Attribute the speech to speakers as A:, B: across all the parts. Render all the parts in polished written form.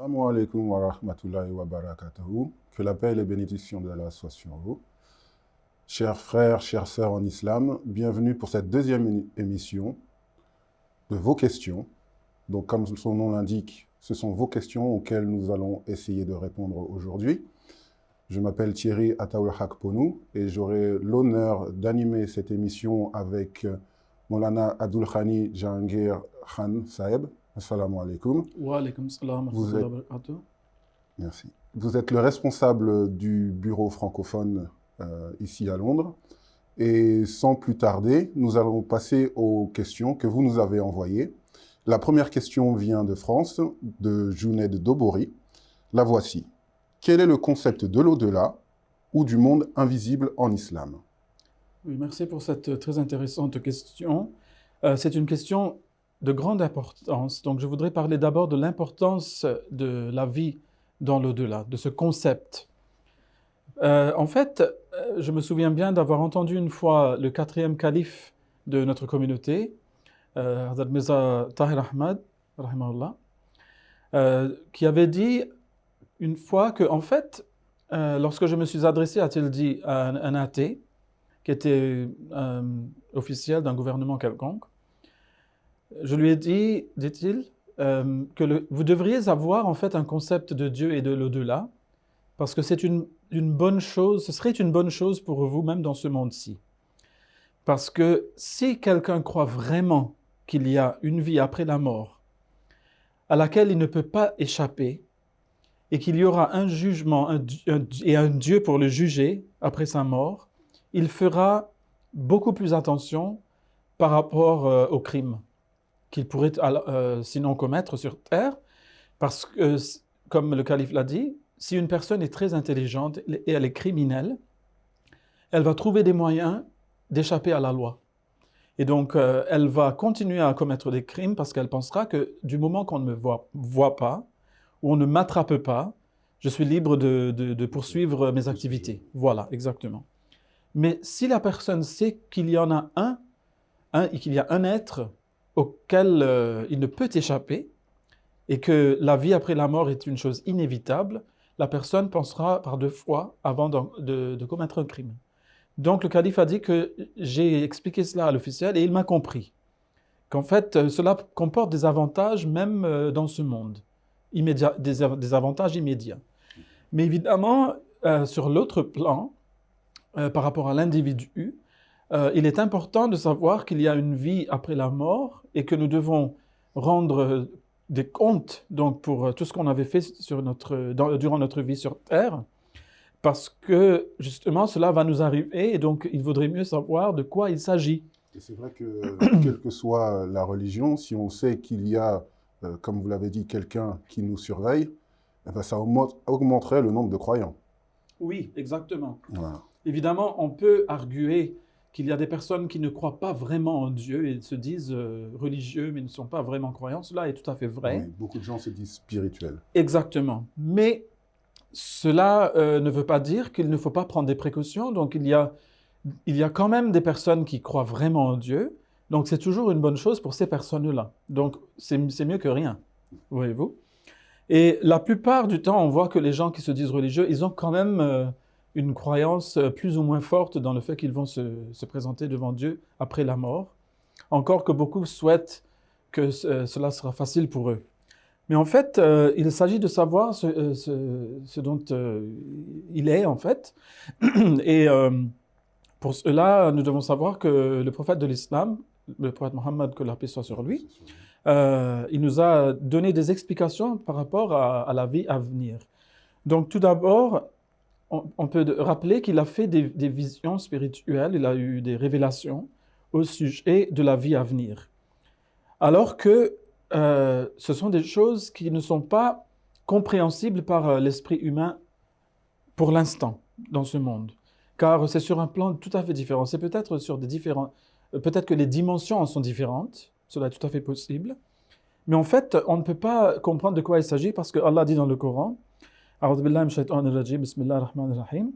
A: Assalamu alaikum wa rahmatullahi wa barakatuhu. Que la paix et les bénédictions d'Allah soient sur vous. Chers frères, chères sœurs en islam, bienvenue pour cette deuxième émission de vos questions. Donc, comme son nom l'indique, ce sont vos questions auxquelles nous allons essayer de répondre aujourd'hui. Je m'appelle Thierry Ataoul Hakponou et j'aurai l'honneur d'animer cette émission avec Maulana Abdul Khani Jahangir Khan Saeb. Assalamu alaikum.
B: Wa alaikum salam wa rahmatullahi wa barakatuh.
A: Merci. Vous êtes le responsable du bureau francophone ici à Londres. Et sans plus tarder, nous allons passer aux questions que vous nous avez envoyées. La première question vient de France, de Junaid Dobori. La voici. Quel est le concept de l'au-delà ou du monde invisible en islam?
B: Oui, merci pour cette très intéressante question. C'est une question de grande importance. Donc, je voudrais parler d'abord de l'importance de la vie dans l'au-delà, de ce concept. En fait, je me souviens bien d'avoir entendu une fois le 4e calife de notre communauté, Hazrat Mirza Tahir Ahmad, rahimahullah, qui avait dit une fois que, en fait, lorsque je me suis adressé, a-t-il dit, à un athée, qui était officiel d'un gouvernement quelconque, je lui ai dit, dit-il, que vous devriez avoir en fait un concept de Dieu et de l'au-delà, parce que c'est une bonne chose, ce serait une bonne chose pour vous même dans ce monde-ci. Parce que si quelqu'un croit vraiment qu'il y a une vie après la mort, à laquelle il ne peut pas échapper, et qu'il y aura un jugement et un Dieu pour le juger après sa mort, il fera beaucoup plus attention par rapport au crime qu'il pourrait sinon commettre sur terre, parce que, comme le calife l'a dit, si une personne est très intelligente et elle est criminelle, elle va trouver des moyens d'échapper à la loi. Et donc, elle va continuer à commettre des crimes parce qu'elle pensera que du moment qu'on ne me voit pas, ou on ne m'attrape pas, je suis libre de poursuivre mes activités. Voilà, exactement. Mais si la personne sait qu'il y en a qu'il y a un être auquel il ne peut échapper, et que la vie après la mort est une chose inévitable, la personne pensera par 2 fois avant de commettre un crime. Donc le calife a dit que j'ai expliqué cela à l'officiel et il m'a compris. Qu'en fait, cela comporte des avantages même dans ce monde, des avantages immédiats. Mais évidemment, sur l'autre plan, par rapport à l'individu, il est important de savoir qu'il y a une vie après la mort et que nous devons rendre des comptes donc, pour tout ce qu'on avait fait durant notre vie sur Terre, parce que justement cela va nous arriver et donc il vaudrait mieux savoir de quoi il s'agit.
A: Et c'est vrai que, quelle que soit la religion, si on sait qu'il y a, comme vous l'avez dit, quelqu'un qui nous surveille, eh ben, ça augmenterait le nombre de croyants.
B: Oui, exactement.
A: Voilà.
B: Évidemment, on peut arguer qu'il y a des personnes qui ne croient pas vraiment en Dieu et se disent religieux mais ne sont pas vraiment croyants. Cela est tout à fait vrai.
A: Oui, beaucoup de gens se disent spirituels.
B: Exactement. Mais cela ne veut pas dire qu'il ne faut pas prendre des précautions. Donc il y a quand même des personnes qui croient vraiment en Dieu. Donc c'est toujours une bonne chose pour ces personnes-là. Donc c'est mieux que rien, voyez-vous. Et la plupart du temps, on voit que les gens qui se disent religieux, ils ont quand même une croyance plus ou moins forte dans le fait qu'ils vont se présenter devant Dieu après la mort. Encore que beaucoup souhaitent que cela sera facile pour eux. Mais en fait, il s'agit de savoir ce dont il est en fait. Et pour cela, nous devons savoir que le prophète de l'islam, le prophète Mohammed, que la paix soit sur lui, il nous a donné des explications par rapport à la vie à venir. Donc tout d'abord, on peut rappeler qu'il a fait des visions spirituelles, il a eu des révélations au sujet de la vie à venir. Alors que ce sont des choses qui ne sont pas compréhensibles par l'esprit humain pour l'instant dans ce monde. Car c'est sur un plan tout à fait différent. C'est peut-être sur peut-être que les dimensions en sont différentes, cela est tout à fait possible. Mais en fait, on ne peut pas comprendre de quoi il s'agit parce que Allah dit dans le Coran, أعوذ بالله من الشيطان الرجيم بسم الله الرحمن الرحيم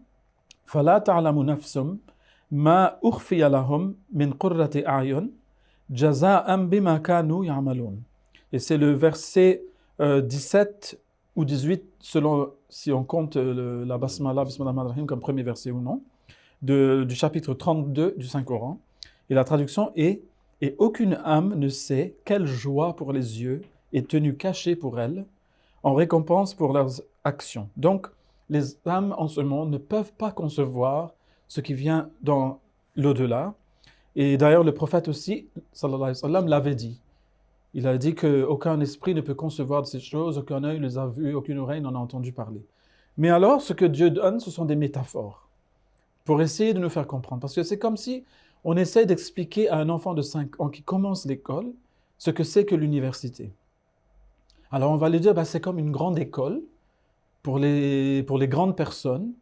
B: فلا تعلم نفس ما أخفي لهم من قرة أعين جزاء بما كانوا يعملون. Et c'est le verset 17 ou 18, selon si on compte la Basmala, Bismillahirrahmanirrahim, comme premier verset ou non, du chapitre 32 du Saint-Coran. Et la traduction est « Et aucune âme ne sait quelle joie pour les yeux est tenue cachée pour elle, en récompense pour leurs actions. » Donc, les âmes en ce monde ne peuvent pas concevoir ce qui vient dans l'au-delà. Et d'ailleurs, le prophète aussi, sallallahu alayhi wa sallam, l'avait dit. Il a dit qu'aucun esprit ne peut concevoir de ces choses, aucun œil les a vues, aucune oreille n'en a entendu parler. Mais alors, ce que Dieu donne, ce sont des métaphores pour essayer de nous faire comprendre. Parce que c'est comme si on essaie d'expliquer à un enfant de 5 ans qui commence l'école ce que c'est que l'université. Alors on va lui dire, c'est comme une grande école pour les grandes personnes.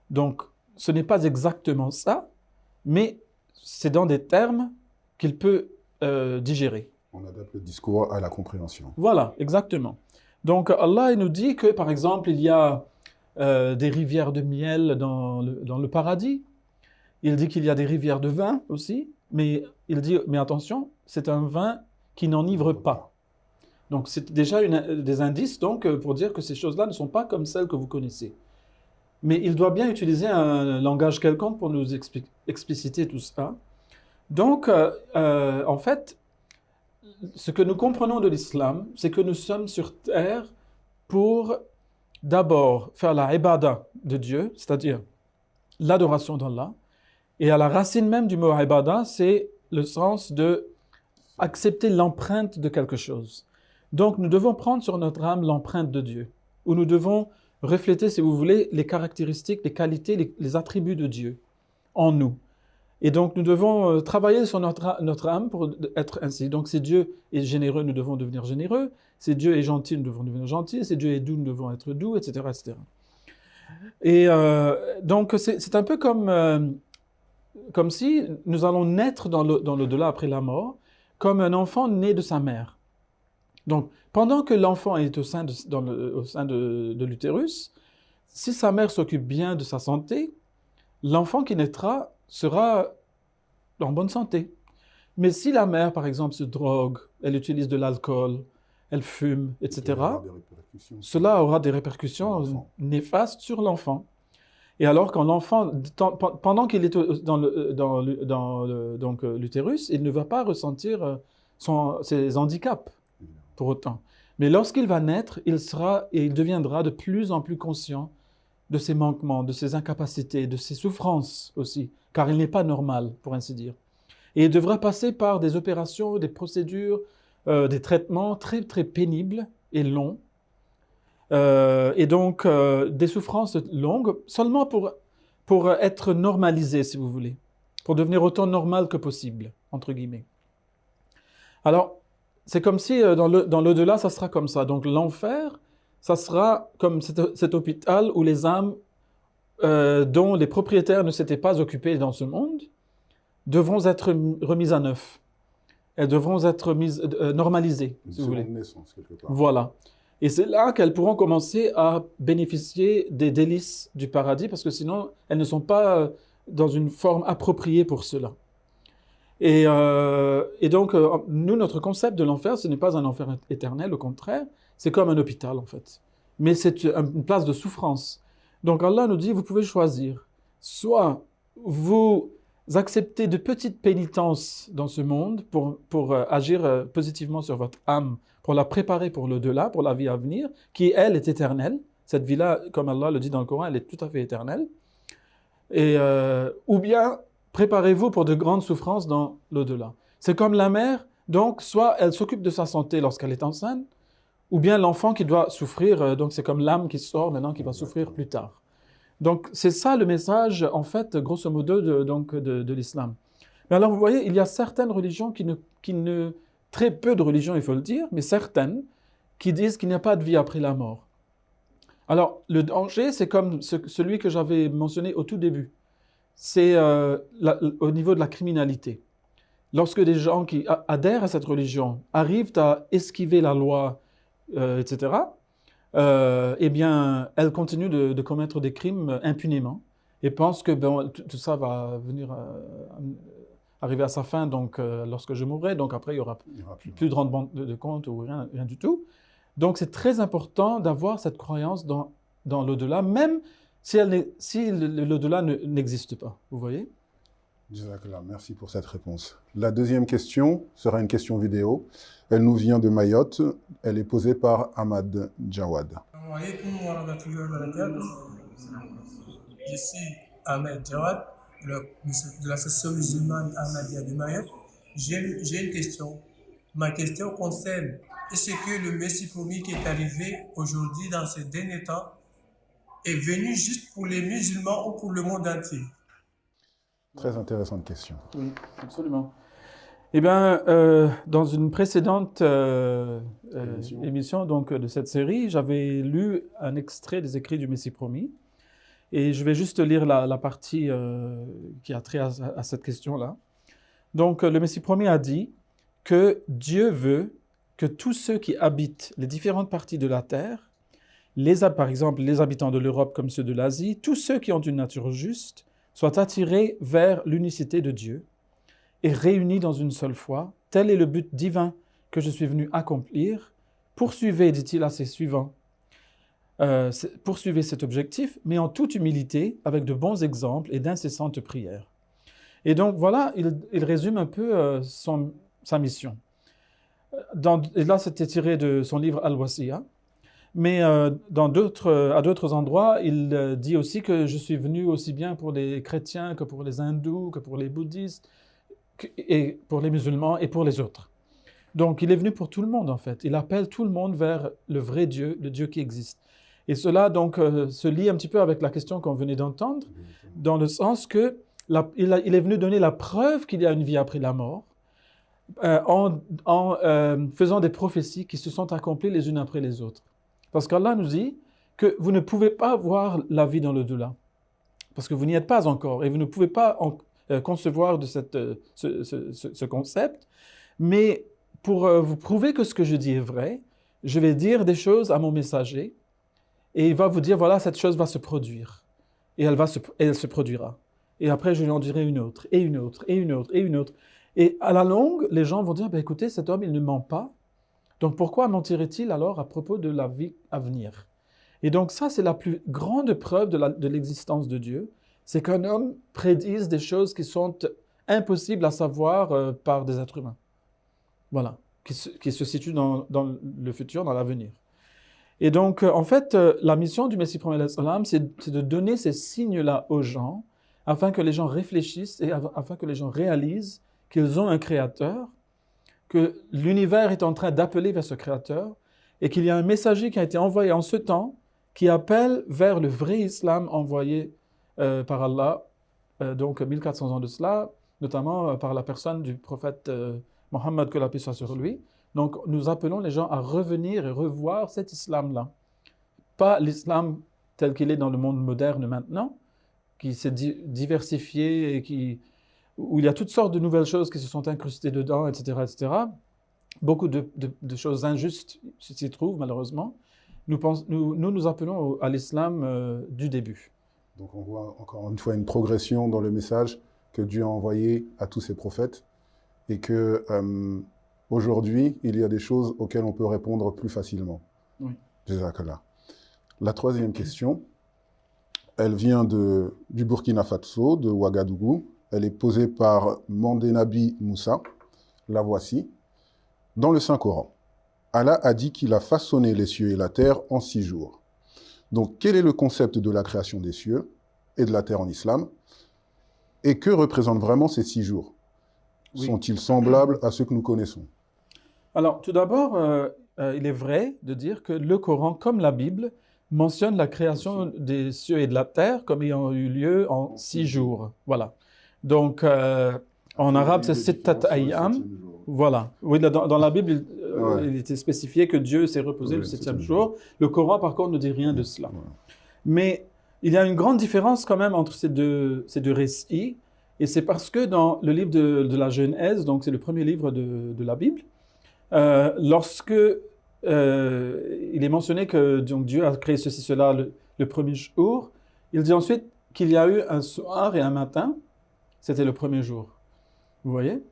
B: Donc ce n'est pas exactement ça, mais c'est dans des termes qu'il peut digérer.
A: On adapte le discours à la compréhension.
B: Voilà, exactement. Donc Allah il nous dit que par exemple il y a des rivières de miel dans le paradis. Il dit qu'il y a des rivières de vin aussi, mais il dit, mais attention, c'est un vin qui n'enivre pas. Donc c'est déjà des indices donc, pour dire que ces choses-là ne sont pas comme celles que vous connaissez. Mais il doit bien utiliser un langage quelconque pour nous expliciter tout ça. Donc, en fait, ce que nous comprenons de l'islam, c'est que nous sommes sur terre pour d'abord faire la ibada de Dieu, c'est-à-dire l'adoration d'Allah. Et à la racine même du mot ibada, c'est le sens de accepter l'empreinte de quelque chose. Donc nous devons prendre sur notre âme l'empreinte de Dieu, où nous devons refléter, si vous voulez, les caractéristiques, les qualités, les attributs de Dieu en nous. Et donc nous devons travailler sur notre âme pour être ainsi. Donc si Dieu est généreux, nous devons devenir généreux. Si Dieu est gentil, nous devons devenir gentils. Si Dieu est doux, nous devons être doux, etc. etc. Et donc c'est un peu comme si nous allons naître dans l'au-delà après la mort, comme un enfant né de sa mère. Donc, pendant que l'enfant est au sein de l'utérus, si sa mère s'occupe bien de sa santé, l'enfant qui naîtra sera en bonne santé. Mais si la mère, par exemple, se drogue, elle utilise de l'alcool, elle fume, etc., cela aura des répercussions néfastes sur l'enfant. Et alors, quand l'enfant, pendant qu'il est dans l'utérus, il ne va pas ressentir ses handicaps pour autant. Mais lorsqu'il va naître, il deviendra de plus en plus conscient de ses manquements, de ses incapacités, de ses souffrances aussi, car il n'est pas normal, pour ainsi dire. Et il devra passer par des opérations, des procédures, des traitements très, très pénibles et longs. Et donc, des souffrances longues, seulement pour être normalisé, si vous voulez, pour devenir autant normal que possible, entre guillemets. Alors, c'est comme si dans l'au-delà, ça sera comme ça. Donc, l'enfer, ça sera comme cet hôpital où les âmes dont les propriétaires ne s'étaient pas occupés dans ce monde devront être remises à neuf. Elles devront être normalisées, si vous voulez.
A: Naissance, quelque part.
B: Voilà. Et c'est là qu'elles pourront commencer à bénéficier des délices du paradis, parce que sinon, elles ne sont pas dans une forme appropriée pour cela. Et donc, nous, notre concept de l'enfer, ce n'est pas un enfer éternel, au contraire, c'est comme un hôpital, en fait. Mais c'est une place de souffrance. Donc, Allah nous dit, vous pouvez choisir. Soit vous acceptez de petites pénitences dans ce monde pour agir positivement sur votre âme, pour la préparer pour l'au-delà, pour la vie à venir, qui, elle, est éternelle. Cette vie-là, comme Allah le dit dans le Coran, elle est tout à fait éternelle. Et, ou bien, préparez-vous pour de grandes souffrances dans l'au-delà. C'est comme la mère, donc, soit elle s'occupe de sa santé lorsqu'elle est enceinte, ou bien l'enfant qui doit souffrir, donc c'est comme l'âme qui sort maintenant, qui va souffrir plus tard. Donc, c'est ça le message, en fait, grosso modo, de l'islam. Mais alors, vous voyez, il y a certaines religions très peu de religions, il faut le dire, mais certaines, qui disent qu'il n'y a pas de vie après la mort. Alors, le danger, c'est comme celui que j'avais mentionné au tout début. C'est au niveau de la criminalité. Lorsque des gens qui adhèrent à cette religion arrivent à esquiver la loi, etc., eh bien, elles continuent de commettre des crimes impunément et pensent que tout ça va venir arriver à sa fin donc, lorsque je mourrai. Donc après, il n'y aura plus de rendement de compte ou rien du tout. Donc c'est très important d'avoir cette croyance dans l'au-delà, même si l'au-delà n'existe pas. Vous voyez?
A: Jazakallah, merci pour cette réponse. La deuxième question sera une question vidéo. Elle nous vient de Mayotte. Elle est posée par Ahmad Jawad.
C: Assalamu alaikum wa rahmatullahi wa barakatuh. Je suis Ahmed Jawad de l'association musulmane Ahmadiyya de Mayotte. J'ai une question. Ma question concerne, est-ce que le Messie promis qui est arrivé aujourd'hui dans ces derniers temps est venu juste pour les musulmans ou pour le monde entier?
A: Très intéressante question.
B: Oui, absolument. Eh bien, dans une précédente émission donc, de cette série, j'avais lu un extrait des écrits du Messie promis. Et je vais juste lire la partie qui a trait à cette question-là. Donc, le Messie promis a dit que Dieu veut que tous ceux qui habitent les différentes parties de la terre, par exemple les habitants de l'Europe comme ceux de l'Asie, tous ceux qui ont une nature juste, soient attirés vers l'unicité de Dieu et réunis dans une seule foi. Tel est le but divin que je suis venu accomplir. Poursuivez, dit-il à ses suivants, poursuivez cet objectif, mais en toute humilité, avec de bons exemples et d'incessantes prières. Et donc voilà, il résume un peu sa mission. Et là, c'était tiré de son livre Al-Wasiya. Mais à d'autres endroits, il dit aussi que je suis venu aussi bien pour les chrétiens que pour les hindous, que pour les bouddhistes, et pour les musulmans et pour les autres. Donc il est venu pour tout le monde en fait. Il appelle tout le monde vers le vrai Dieu, le Dieu qui existe. Et cela donc se lie un petit peu avec la question qu'on venait d'entendre, dans le sens que il est venu donner la preuve qu'il y a une vie après la mort, en faisant des prophéties qui se sont accomplies les unes après les autres. Parce qu'Allah nous dit que vous ne pouvez pas voir la vie dans l'au-delà, parce que vous n'y êtes pas encore, et vous ne pouvez pas concevoir de ce concept, mais pour vous prouver que ce que je dis est vrai, je vais dire des choses à mon messager, et il va vous dire, voilà, cette chose va se produire, et elle se produira. Et après, je lui en dirai une autre, et une autre, et une autre, et une autre. Et à la longue, les gens vont dire, ben, écoutez, cet homme, il ne ment pas, donc pourquoi mentirait-il alors à propos de la vie à venir? Et donc ça, c'est la plus grande preuve de l'existence de Dieu, c'est qu'un homme prédise des choses qui sont impossibles à savoir par des êtres humains. Voilà, qui se situent dans le futur, dans l'avenir. Et donc, en fait, la mission du Messie promis, c'est de donner ces signes-là aux gens, afin que les gens réfléchissent et afin que les gens réalisent qu'ils ont un créateur, que l'univers est en train d'appeler vers ce créateur, et qu'il y a un messager qui a été envoyé en ce temps, qui appelle vers le vrai islam envoyé par Allah, donc 1400 ans de cela, notamment par la personne du prophète Mohammed, que la paix soit sur lui. Donc nous appelons les gens à revenir et revoir cet islam-là. Pas l'islam tel qu'il est dans le monde moderne maintenant, qui s'est diversifié et où il y a toutes sortes de nouvelles choses qui se sont incrustées dedans, etc., etc. Beaucoup de choses injustes s'y trouvent, malheureusement. Nous appelons à l'islam du début.
A: Donc on voit encore une fois une progression dans le message que Dieu a envoyé à tous ses prophètes et que aujourd'hui, il y a des choses auxquelles on peut répondre plus facilement.
B: Oui.
A: Jazakallah. La troisième question, elle vient du Burkina Faso, de Ouagadougou. Elle est posée par Mandenabi Moussa. La voici. Dans le Saint-Coran, Allah a dit qu'il a façonné les cieux et la terre en 6 jours. Donc, quel est le concept de la création des cieux et de la terre en islam? Et que représentent vraiment ces 6 jours? Oui. Sont-ils semblables à ceux que nous connaissons?
B: Alors, tout d'abord, il est vrai de dire que le Coran, comme la Bible, mentionne la création des cieux et de la terre comme ayant eu lieu en 6 jours. Voilà. Donc, en arabe, c'est Sittat Ayyam. Voilà. Oui, dans la Bible, il était spécifié que Dieu s'est reposé le 7e jour. Le Coran, par contre, ne dit rien de cela. Mais il y a une grande différence quand même entre ces deux récits. Et c'est parce que dans le livre de la Genèse, donc c'est le premier livre de la Bible, lorsque il est mentionné que donc, Dieu a créé ceci, cela le premier jour, il dit ensuite qu'il y a eu un soir et un matin. C'était le premier jour. Vous voyez?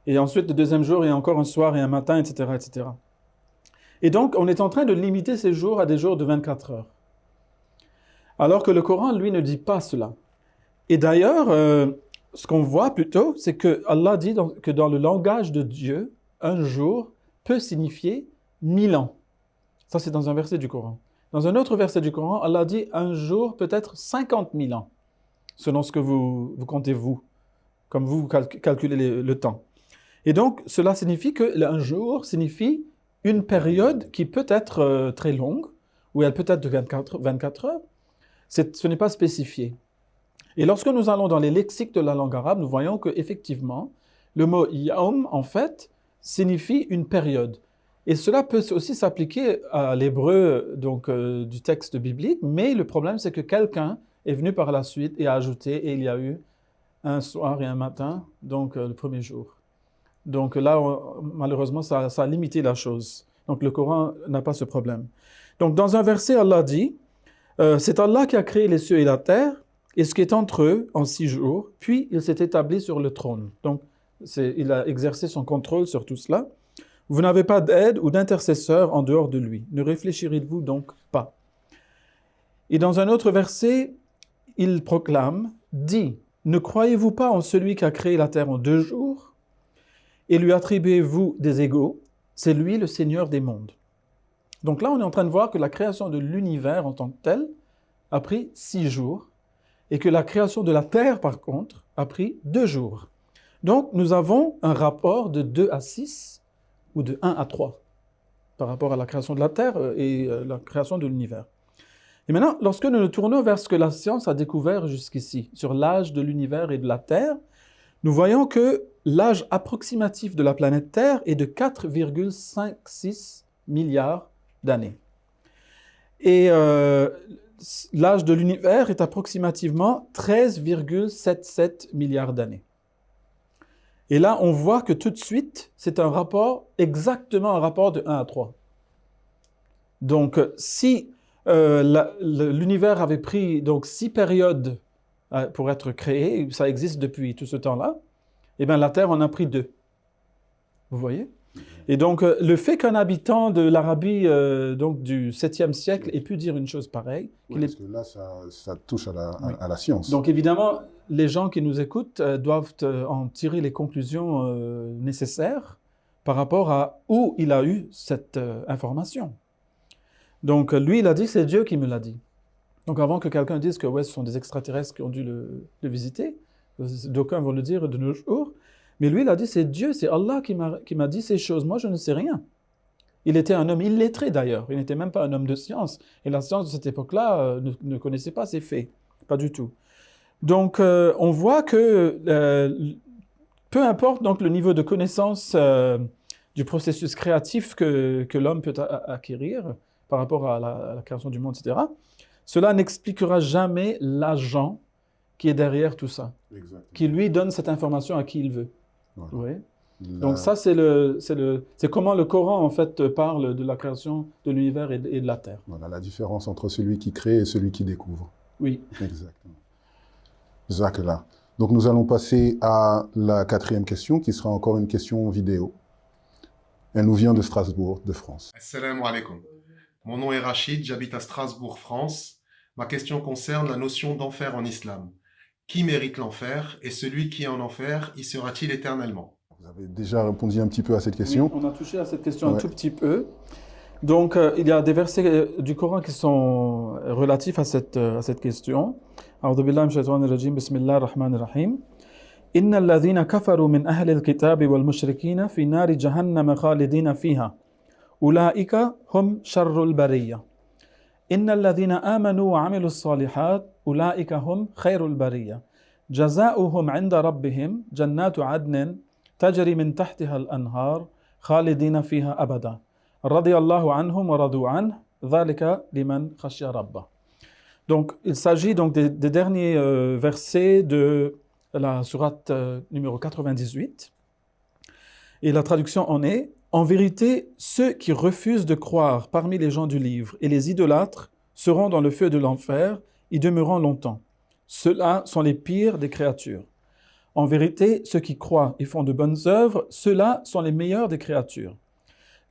B: Et ensuite, le deuxième jour, il y a encore un soir et un matin, etc., etc. Et donc, on est en train de limiter ces jours à des jours de 24 heures. Alors que le Coran, lui, ne dit pas cela. Et d'ailleurs, ce qu'on voit plutôt, c'est que Allah dit que dans le langage de Dieu, un jour peut signifier 1000 ans. Ça, c'est dans un verset du Coran. Dans un autre verset du Coran, Allah dit un jour peut être 50 000 ans, selon ce que vous comptez vous, comme vous calculez le temps. Et donc, cela signifie qu'un jour signifie une période qui peut être très longue, ou elle peut être de 24 heures. Ce n'est pas spécifié. Et lorsque nous allons dans les lexiques de la langue arabe, nous voyons qu'effectivement, le mot « yaum » en fait, signifie une période. Et cela peut aussi s'appliquer à l'hébreu du texte biblique, mais le problème, c'est que quelqu'un est venu par la suite et a ajouté, et il y a eu un soir et un matin, donc le premier jour. Donc là, malheureusement, ça a limité la chose. Donc le Coran n'a pas ce problème. Donc dans un verset, Allah dit, c'est Allah qui a créé les cieux et la terre, et ce qui est entre eux en 6 jours, puis il s'est établi sur le trône. Donc il a exercé son contrôle sur tout cela. Vous n'avez pas d'aide ou d'intercesseur en dehors de lui. Ne réfléchirez-vous donc pas? Et dans un autre verset, il proclame, dit, ne croyez-vous pas en celui qui a créé la terre en 2 jours et lui attribuez-vous des égaux? C'est lui le Seigneur des mondes. Donc là, on est en train de voir que la création de l'univers en tant que tel a pris 6 jours et que la création de la terre, par contre, a pris 2 jours. Donc, nous avons un rapport de 2 à 6 ou de 1 à 3 par rapport à la création de la terre et la création de l'univers. Et maintenant, lorsque nous nous tournons vers ce que la science a découvert jusqu'ici, sur l'âge de l'univers et de la Terre, nous voyons que l'âge approximatif de la planète Terre est de 4,56 milliards d'années. Et l'âge de l'univers est approximativement 13,77 milliards d'années. Et là, on voit que tout de suite, c'est exactement un rapport de 1 à 3. Donc, si l'univers avait pris donc 6 périodes pour être créé, ça existe depuis tout ce temps-là, eh bien la Terre en a pris 2. Vous voyez? Et donc, le fait qu'un habitant de l'Arabie du 7e siècle ait pu dire une chose pareille...
A: Oui, parce que là, ça touche à la science.
B: Donc évidemment, les gens qui nous écoutent doivent en tirer les conclusions nécessaires par rapport à où il a eu cette information. Donc lui, il a dit, c'est Dieu qui me l'a dit. Donc avant que quelqu'un dise que ouais, ce sont des extraterrestres qui ont dû le visiter, d'aucuns vont le dire de nos jours, mais lui, il a dit, c'est Dieu, c'est Allah qui m'a dit ces choses. Moi, je ne sais rien. Il était un homme illettré d'ailleurs, il n'était même pas un homme de science. Et la science de cette époque-là ne connaissait pas ces faits, pas du tout. Donc on voit que peu importe donc, le niveau de connaissance du processus créatif que l'homme peut acquérir par rapport à la création du monde, etc., cela n'expliquera jamais l'agent qui est derrière tout ça, qui lui donne cette information à qui il veut. Voilà. Vous voyez? Donc ça, c'est comment le Coran, en fait, parle de la création de l'univers et de la Terre.
A: Voilà, la différence entre celui qui crée et celui qui découvre.
B: Oui.
A: Exactement. Jazakallah. Donc nous allons passer à la 4e question, qui sera encore une question vidéo. Elle nous vient de Strasbourg, de France.
D: Assalamu alaikum. Mon nom est Rachid, j'habite à Strasbourg, France. Ma question concerne la notion d'enfer en islam. Qui mérite l'enfer et celui qui est en enfer, y sera-t-il éternellement?
A: Vous avez déjà répondu un petit peu à cette question.
B: Oui, on a touché à cette question un tout petit peu. Donc, il y a des versets du Coran qui sont relatifs à cette question. A'udhu billahi minash shaitanir rajim, bismillahir rahmanir rahim. Innal ladhina kafaru min ahli al-kitabi wal mushrikina fi nari jahannam khalidina fiha. Ulaika hum sharrul bariyya. Innal ladhina amanu wa amilu as-salihat ulaika hum khairul bariyya. Jazaohum 'inda rabbihim jannatu 'adnin tajri min tahtiha al-anhar khalidina fiha abada. Radiyallahu anhum wa radu anhu, dhalika liman khashiya rabbah. Donc, il s'agit donc des derniers versets de la sourate numéro 98. Et la traduction en est: en vérité, ceux qui refusent de croire parmi les gens du livre et les idolâtres seront dans le feu de l'enfer, y demeurant longtemps. Ceux-là sont les pires des créatures. En vérité, ceux qui croient et font de bonnes œuvres, ceux-là sont les meilleurs des créatures.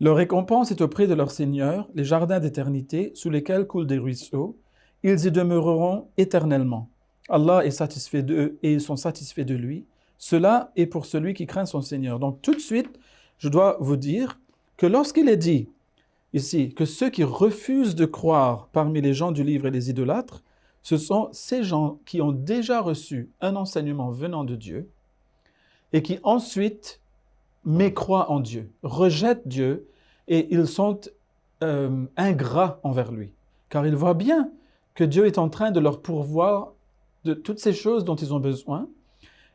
B: Leur récompense est auprès de leur Seigneur, les jardins d'éternité sous lesquels coulent des ruisseaux. Ils y demeureront éternellement. Allah est satisfait d'eux et ils sont satisfaits de lui. Cela est pour celui qui craint son Seigneur. Donc tout de suite, je dois vous dire que lorsqu'il est dit ici que ceux qui refusent de croire parmi les gens du livre et les idolâtres, ce sont ces gens qui ont déjà reçu un enseignement venant de Dieu et qui ensuite mécroient en Dieu, rejettent Dieu et ils sont ingrats envers lui. Car ils voient bien que Dieu est en train de leur pourvoir de toutes ces choses dont ils ont besoin.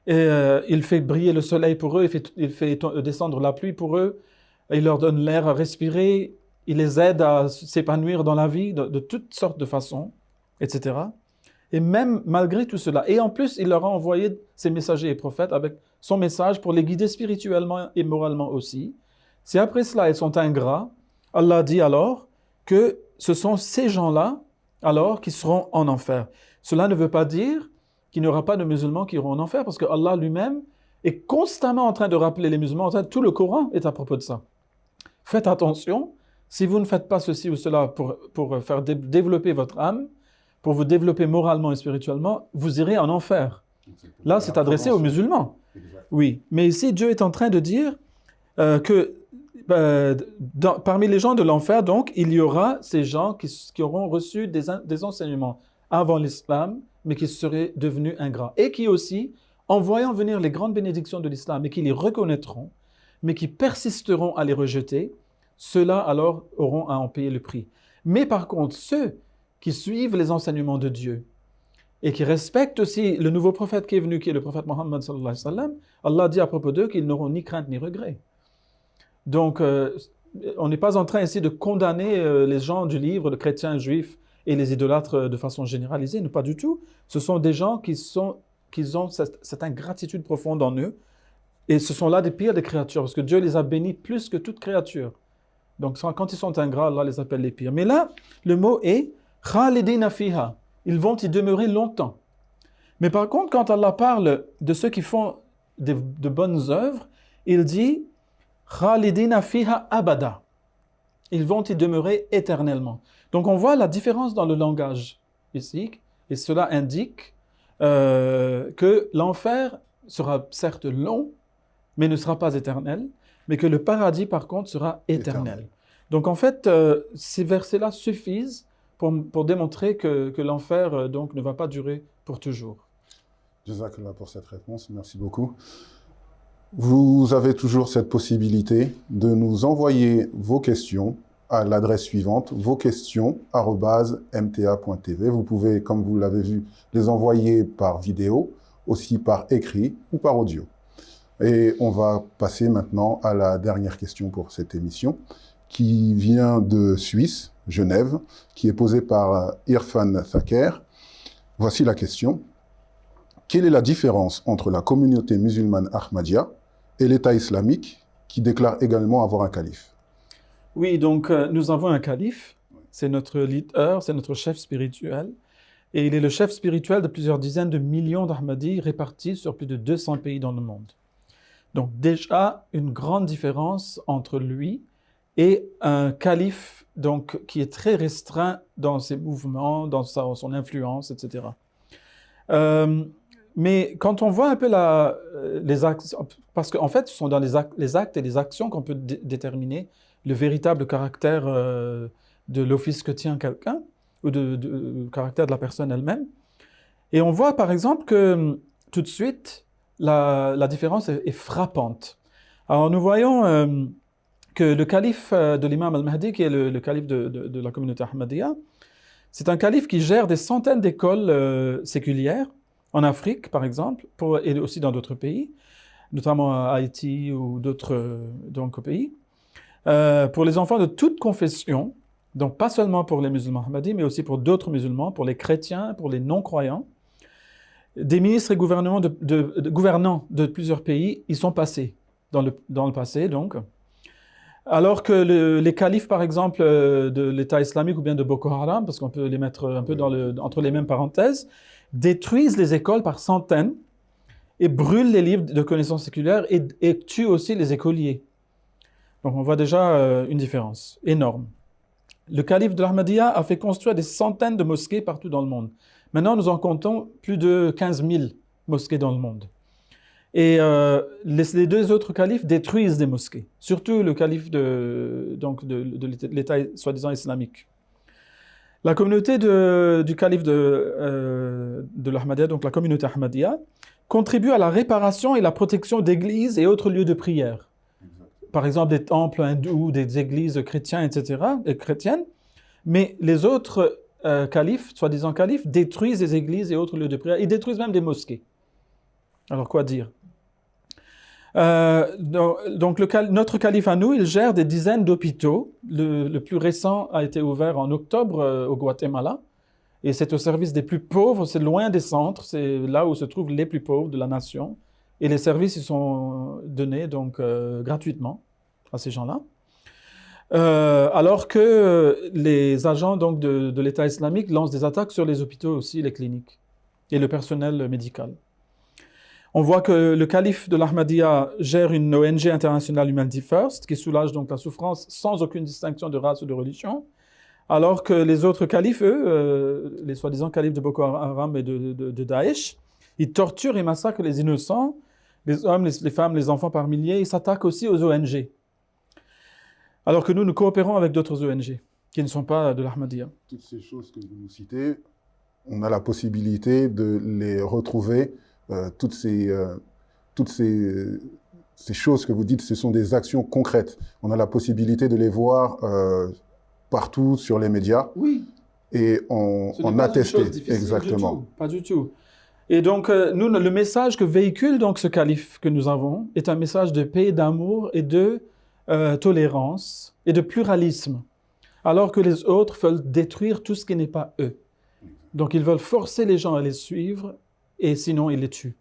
B: Et il fait briller le soleil pour eux, il fait descendre la pluie pour eux, il leur donne l'air à respirer, il les aide à s'épanouir dans la vie de toutes sortes de façons, etc. Et même malgré tout cela, et en plus, il leur a envoyé ses messagers et prophètes avec son message pour les guider spirituellement et moralement aussi. Si après cela, ils sont ingrats, Allah dit alors que ce sont ces gens-là alors qui seront en enfer. Cela ne veut pas dire qu'il n'y aura pas de musulmans qui iront en enfer, parce que Allah lui-même est constamment en train de rappeler les musulmans. Tout le Coran est à propos de ça. Faites attention, si vous ne faites pas ceci ou cela pour faire développer votre âme, pour vous développer moralement et spirituellement, vous irez en enfer. Là, c'est adressé aux musulmans. Oui, mais ici, Dieu est en train de dire que parmi les gens de l'enfer, donc, il y aura ces gens qui auront reçu des enseignements avant l'islam, mais qui seraient devenus ingrats. Et qui aussi, en voyant venir les grandes bénédictions de l'islam, et qui les reconnaîtront, mais qui persisteront à les rejeter, ceux-là alors auront à en payer le prix. Mais par contre, ceux qui suivent les enseignements de Dieu, et qui respectent aussi le nouveau prophète qui est venu, qui est le prophète Mohammed sallallahu alayhi wa sallam, Allah dit à propos d'eux qu'ils n'auront ni crainte ni regret. Donc, on n'est pas en train ici de condamner les gens du livre, les chrétiens, juifs et les idolâtres de façon généralisée, non pas du tout. Ce sont des gens qui ont cette ingratitude profonde en eux, et ce sont là des pires des créatures, parce que Dieu les a bénis plus que toute créature. Donc, quand ils sont ingrats, Allah les appelle les pires. Mais là, le mot est « khalidina fiha ». Ils vont y demeurer longtemps. Mais par contre, quand Allah parle de ceux qui font de bonnes œuvres, il dit « khalidina fiha abada ». Ils vont y demeurer éternellement. Donc, on voit la différence dans le langage ici, et cela indique que l'enfer sera certes long, mais ne sera pas éternel, mais que le paradis, par contre, sera éternel. Donc, en fait, ces versets-là suffisent pour démontrer que l'enfer donc ne va pas durer pour toujours.
A: Jazakallah pour cette réponse, merci beaucoup. Vous avez toujours cette possibilité de nous envoyer vos questions à l'adresse suivante, vosquestions@mta.tv. Vous pouvez, comme vous l'avez vu, les envoyer par vidéo, aussi par écrit ou par audio. Et on va passer maintenant à la dernière question pour cette émission, qui vient de Suisse, Genève, qui est posée par Irfan Thaker. Voici la question. Quelle est la différence entre la communauté musulmane Ahmadiyya et l'État islamique, qui déclare également avoir un calife?
B: Oui, donc nous avons un calife, c'est notre leader, c'est notre chef spirituel, et il est le chef spirituel de plusieurs dizaines de millions d'Ahmadis répartis sur plus de 200 pays dans le monde. Donc déjà, une grande différence entre lui et un calife donc, qui est très restreint dans ses mouvements, dans son influence, etc. Mais quand on voit un peu les actions, parce qu'en fait, ce sont dans les actes et les actions qu'on peut déterminer le véritable caractère de l'office que tient quelqu'un, ou du caractère de la personne elle-même. Et on voit par exemple que tout de suite, la différence est frappante. Alors nous voyons que le calife de l'imam al-Mahdi, qui est le calife de la communauté Ahmadiyya, c'est un calife qui gère des centaines d'écoles séculières, en Afrique par exemple, et aussi dans d'autres pays, notamment à Haïti ou d'autres pays, pour les enfants de toute confession, donc pas seulement pour les musulmans Ahmadis, mais aussi pour d'autres musulmans, pour les chrétiens, pour les non-croyants. Des ministres et gouvernants de plusieurs pays y sont passés dans le passé, donc. Alors que les califes, par exemple, de l'État islamique ou bien de Boko Haram, parce qu'on peut les mettre un peu entre les mêmes parenthèses, détruisent les écoles par centaines et brûlent les livres de connaissances séculaires et tuent aussi les écoliers. Donc on voit déjà une différence énorme. Le calife de l'Ahmadiyya a fait construire des centaines de mosquées partout dans le monde. Maintenant, nous en comptons plus de 15 000 mosquées dans le monde. Et les deux autres califes détruisent des mosquées, surtout le calife de l'État soi-disant islamique. La communauté du calife de l'Ahmadiyya, donc la communauté Ahmadiyya, contribue à la réparation et la protection d'églises et autres lieux de prière. Par exemple, des temples hindous, des églises chrétiennes, etc., chrétiennes. Mais les autres califes, soi-disant califes, détruisent des églises et autres lieux de prière. Ils détruisent même des mosquées. Alors, quoi dire? Donc notre calife à nous, il gère des dizaines d'hôpitaux. Le plus récent a été ouvert en octobre au Guatemala. Et c'est au service des plus pauvres, c'est loin des centres, c'est là où se trouvent les plus pauvres de la nation. Et les services ils sont donnés donc gratuitement à ces gens-là. Alors que les agents donc, de l'État islamique lancent des attaques sur les hôpitaux aussi, les cliniques et le personnel médical. On voit que le calife de l'Ahmadiyya gère une ONG internationale Humanity First qui soulage donc la souffrance sans aucune distinction de race ou de religion, alors que les autres califes, eux, les soi-disant califes de Boko Haram et de Daesh, ils torturent et massacrent les innocents, les hommes, les femmes, les enfants par milliers, ils s'attaquent aussi aux ONG. Alors que nous coopérons avec d'autres ONG qui ne sont pas de l'Ahmadiyya.
A: Toutes ces choses que vous nous citez, on a la possibilité de les retrouver. Toutes ces choses que vous dites, ce sont des actions concrètes. On a la possibilité de les voir partout sur les médias.
B: Oui.
A: Et on atteste.
B: Exactement. Pas du tout. Et donc, nous, le message que véhicule donc ce calife que nous avons est un message de paix, d'amour et de tolérance et de pluralisme. Alors que les autres veulent détruire tout ce qui n'est pas eux. Donc, ils veulent forcer les gens à les suivre et sinon, ils les tuent.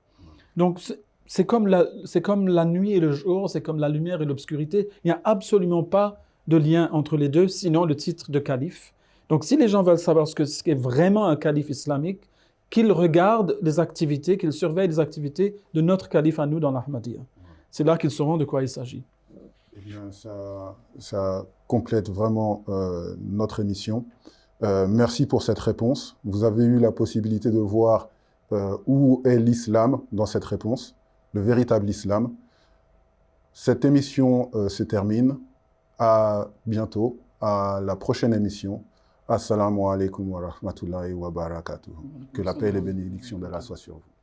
B: Donc, c'est comme la nuit et le jour, c'est comme la lumière et l'obscurité. Il n'y a absolument pas de lien entre les deux, sinon le titre de calife. Donc, si les gens veulent savoir ce qu'est vraiment un calife islamique, qu'ils regardent les activités, qu'ils surveillent les activités de notre calife à nous dans l'Ahmadiyya. C'est là qu'ils sauront de quoi il s'agit.
A: Eh bien, ça complète vraiment notre émission. Merci pour cette réponse. Vous avez eu la possibilité de voir où est l'islam dans cette réponse, le véritable islam. Cette émission se termine. À bientôt, à la prochaine émission. Assalamu alaikum wa rahmatullahi wa barakatuh. Que la paix et les bénédictions d'Allah soient sur vous.